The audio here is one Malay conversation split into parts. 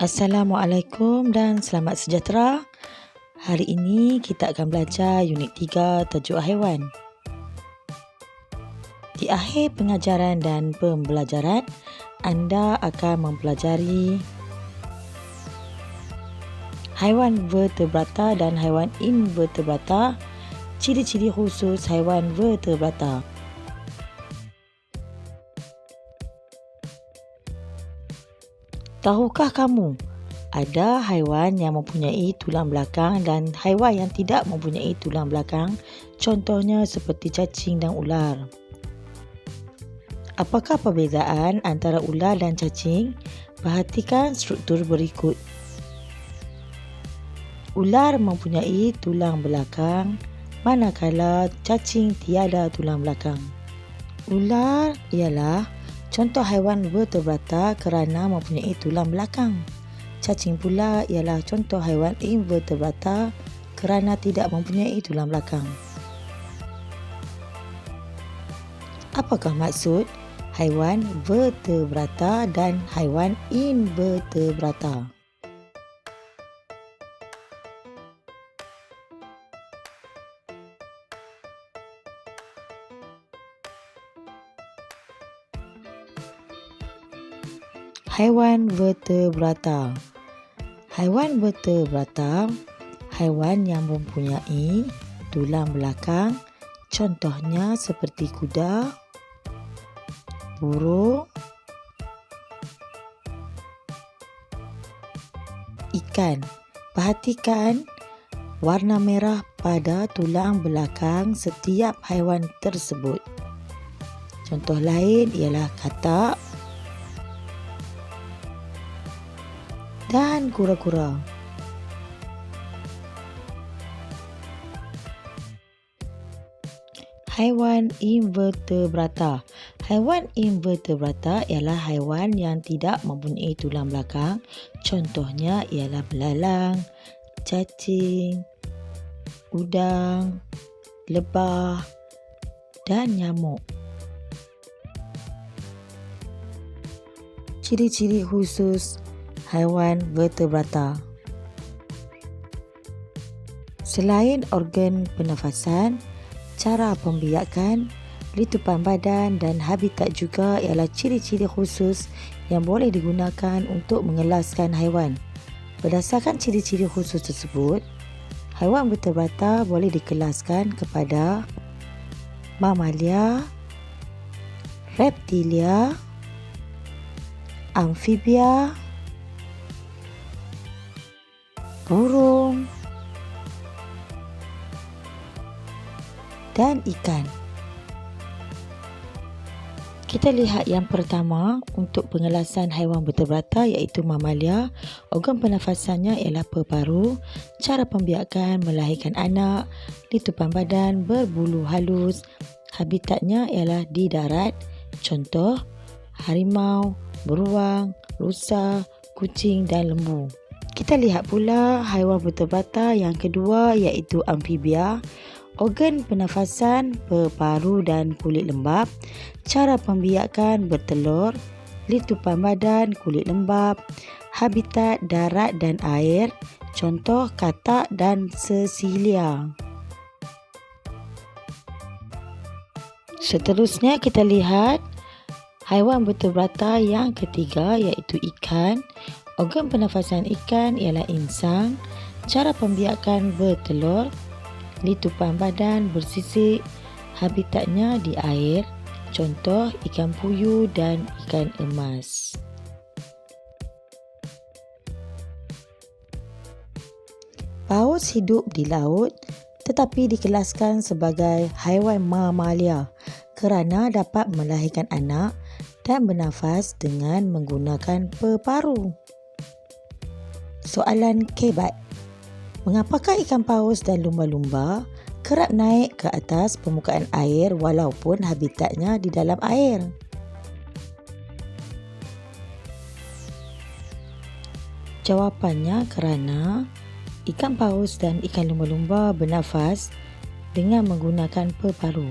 Assalamualaikum dan selamat sejahtera. Hari ini kita akan belajar unit 3 tajuk haiwan. Di akhir pengajaran dan pembelajaran, anda akan mempelajari haiwan vertebrata dan haiwan invertebrata, ciri-ciri khusus haiwan vertebrata. Tahukah kamu, ada haiwan yang mempunyai tulang belakang dan haiwan yang tidak mempunyai tulang belakang, contohnya seperti cacing dan ular. Apakah perbezaan antara ular dan cacing? Perhatikan struktur berikut. Ular mempunyai tulang belakang, manakala cacing tiada tulang belakang. Ular ialah contoh haiwan vertebrata kerana mempunyai tulang belakang. Cacing pula ialah contoh haiwan invertebrata kerana tidak mempunyai tulang belakang. Apakah maksud haiwan vertebrata dan haiwan invertebrata? Haiwan vertebrata. Haiwan vertebrata, haiwan yang mempunyai tulang belakang, contohnya seperti kuda, burung, ikan. Perhatikan warna merah pada tulang belakang setiap haiwan tersebut. Contoh lain ialah katak dan kura-kura. Haiwan invertebrata. Haiwan invertebrata ialah haiwan yang tidak mempunyai tulang belakang. Contohnya ialah belalang, cacing, udang, lebah dan nyamuk. Ciri-ciri khusus haiwan vertebrata. Selain organ pernafasan, cara pembiakan, letupan badan dan habitat juga ialah ciri-ciri khusus yang boleh digunakan untuk mengelaskan haiwan. Berdasarkan ciri-ciri khusus tersebut, haiwan vertebrata boleh dikelaskan kepada mamalia, reptilia, amfibia, burung dan ikan. Kita lihat yang pertama untuk pengelasan haiwan vertebrata iaitu mamalia. Organ pernafasannya ialah paru-paru. Cara pembiakan melahirkan anak, letupan badan berbulu halus. Habitatnya ialah di darat. Contoh harimau, beruang, rusa, kucing dan lembu. Kita lihat pula haiwan vertebrata yang kedua iaitu amfibia. Organ pernafasan, paru-paru dan kulit lembap. Cara pembiakan bertelur, letupan badan, kulit lembap. Habitat darat dan air. Contoh katak dan sesilia. Seterusnya kita lihat haiwan vertebrata yang ketiga iaitu ikan. Organ pernafasan ikan ialah insang. Cara pembiakan bertelur, letupan badan bersisik. Habitatnya di air. Contoh ikan puyuh dan ikan emas. Paus hidup di laut tetapi dikelaskan sebagai haiwan mamalia kerana dapat melahirkan anak dan bernafas dengan menggunakan paru-paru. Soalan kebat. Mengapakah ikan paus dan lumba-lumba kerap naik ke atas permukaan air walaupun habitatnya di dalam air? Jawapannya kerana ikan paus dan ikan lumba-lumba bernafas dengan menggunakan paru-paru.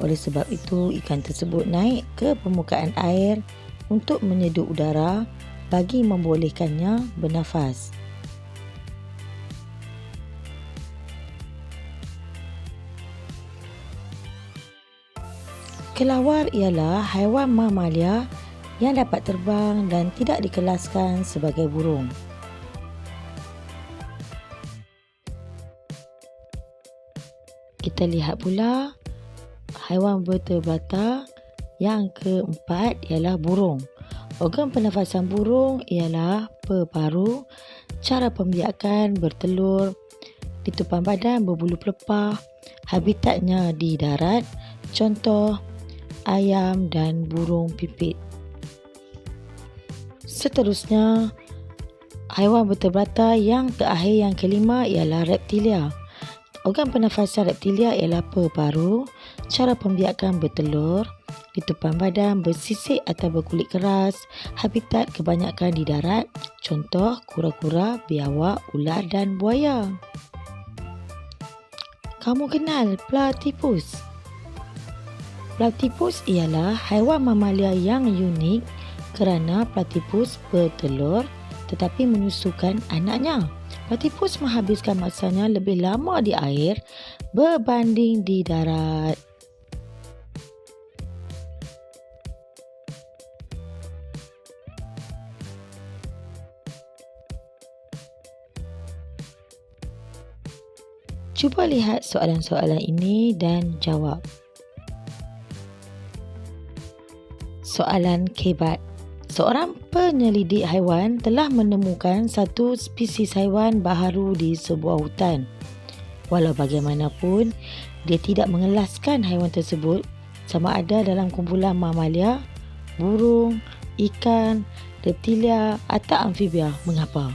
Oleh sebab itu, ikan tersebut naik ke permukaan air untuk menyeduh udara bagi membolehkannya bernafas. Kelawar ialah haiwan mamalia yang dapat terbang dan tidak dikelaskan sebagai burung. Kita lihat pula haiwan vertebrata yang keempat ialah burung. Organ pernafasan burung ialah paru, cara pembiakan bertelur, ditupan badan berbulu pelepah, habitatnya di darat, contoh ayam dan burung pipit. Seterusnya, haiwan vertebrata yang terakhir yang kelima ialah reptilia. Organ pernafasan reptilia ialah paru, cara pembiakan bertelur, ditupan badan bersisik atau berkulit keras, habitat kebanyakan di darat, contoh kura-kura, biawak, ular dan buaya. Kamu kenal platypus? Platypus ialah haiwan mamalia yang unik kerana platypus bertelur tetapi menyusukan anaknya. Platypus menghabiskan masanya lebih lama di air berbanding di darat. Cuba lihat soalan-soalan ini dan jawab. Soalan kebat. Seorang penyelidik haiwan telah menemukan satu spesies haiwan baharu di sebuah hutan. Walau bagaimanapun, dia tidak mengelaskan haiwan tersebut sama ada dalam kumpulan mamalia, burung, ikan, reptilia atau amfibia. Mengapa?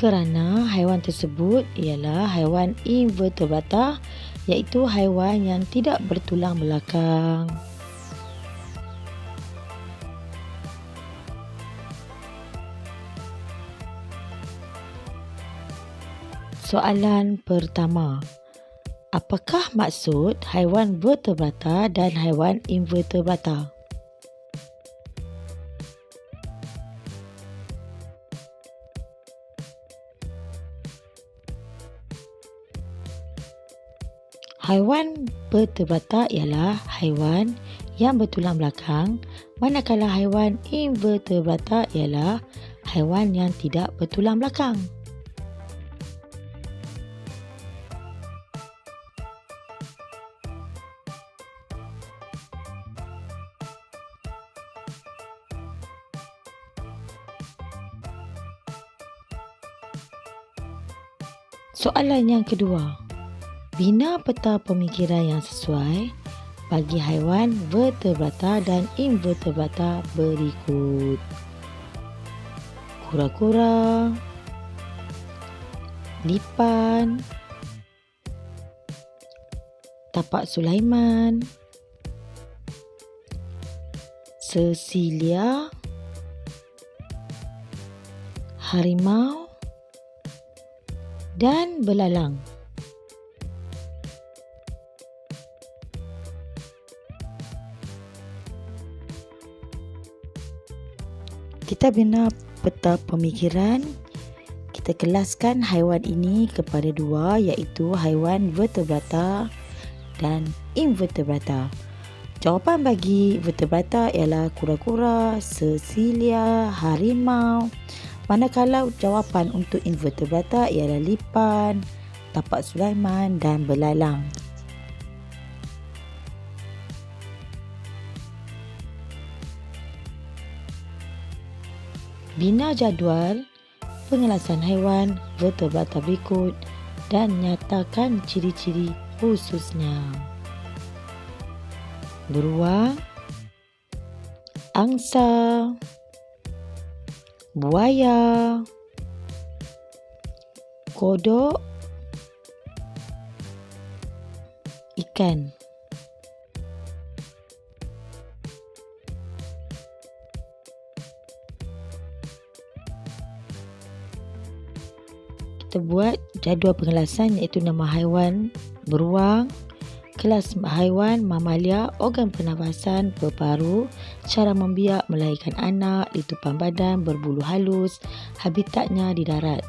Kerana haiwan tersebut ialah haiwan invertebrata, iaitu haiwan yang tidak bertulang belakang. Soalan pertama. Apakah maksud haiwan vertebrata dan haiwan invertebrata? Haiwan vertebrata ialah haiwan yang bertulang belakang, manakala haiwan invertebrata ialah haiwan yang tidak bertulang belakang. Soalan yang kedua. Bina peta pemikiran yang sesuai bagi haiwan vertebrata dan invertebrata berikut. Kura-kura, lipan, tapak Sulaiman, sesilia, harimau dan belalang. Kita bina peta pemikiran. Kita kelaskan haiwan ini kepada dua, iaitu haiwan vertebrata dan invertebrata. Jawapan bagi vertebrata ialah kura-kura, sesilia, harimau. Manakala jawapan untuk invertebrata ialah lipan, tapak Sulaiman dan belalang. Bina jadual pengelasan haiwan vertebrata berikut dan nyatakan ciri-ciri khususnya. Beruang, angsa, buaya, kodok, ikan. Kita buat jadual pengelasan, iaitu nama haiwan beruang, kelas haiwan mamalia, organ pernafasan, berparu, cara membiak, melahirkan anak, litupan badan, berbulu halus, habitatnya di darat.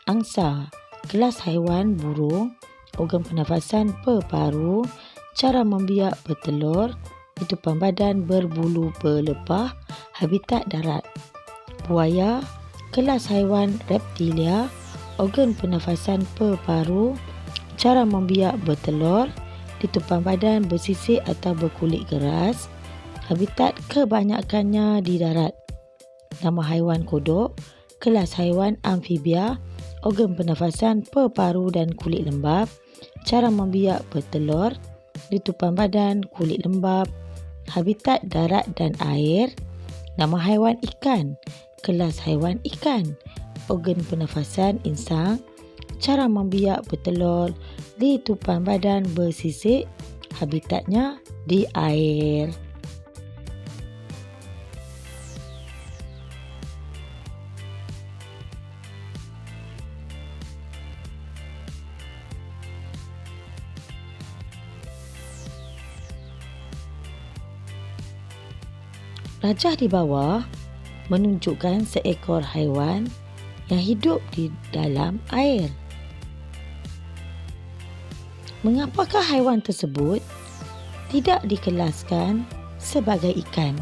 Angsa, kelas haiwan burung, organ pernafasan, berparu, cara membiak, bertelur, litupan badan, berbulu berlepah, habitat darat. Buaya, kelas haiwan reptilia, organ pernafasan, berparu, cara membiak, bertelur, litupan badan bersisik atau berkulit keras, habitat kebanyakannya di darat. Nama haiwan kodok, kelas haiwan amfibia, organ pernafasan, berparu dan kulit lembap, cara membiak, bertelur, litupan badan, kulit lembap, habitat darat dan air. Nama haiwan ikan, kelas haiwan ikan, organ pernafasan, insang, cara membiak, bertelur, litupan badan bersisik, habitatnya di air. Rajah di bawah menunjukkan seekor haiwan yang hidup di dalam air. Mengapakah haiwan tersebut tidak dikelaskan sebagai ikan?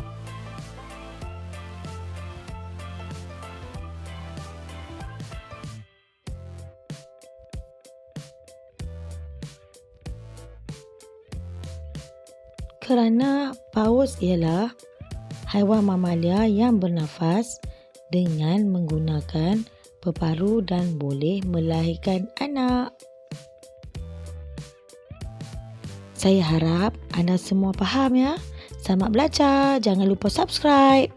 Kerana paus ialah haiwan mamalia yang bernafas dengan menggunakan berparu dan boleh melahirkan anak. Saya harap anda semua faham ya. Selamat belajar. Jangan lupa subscribe.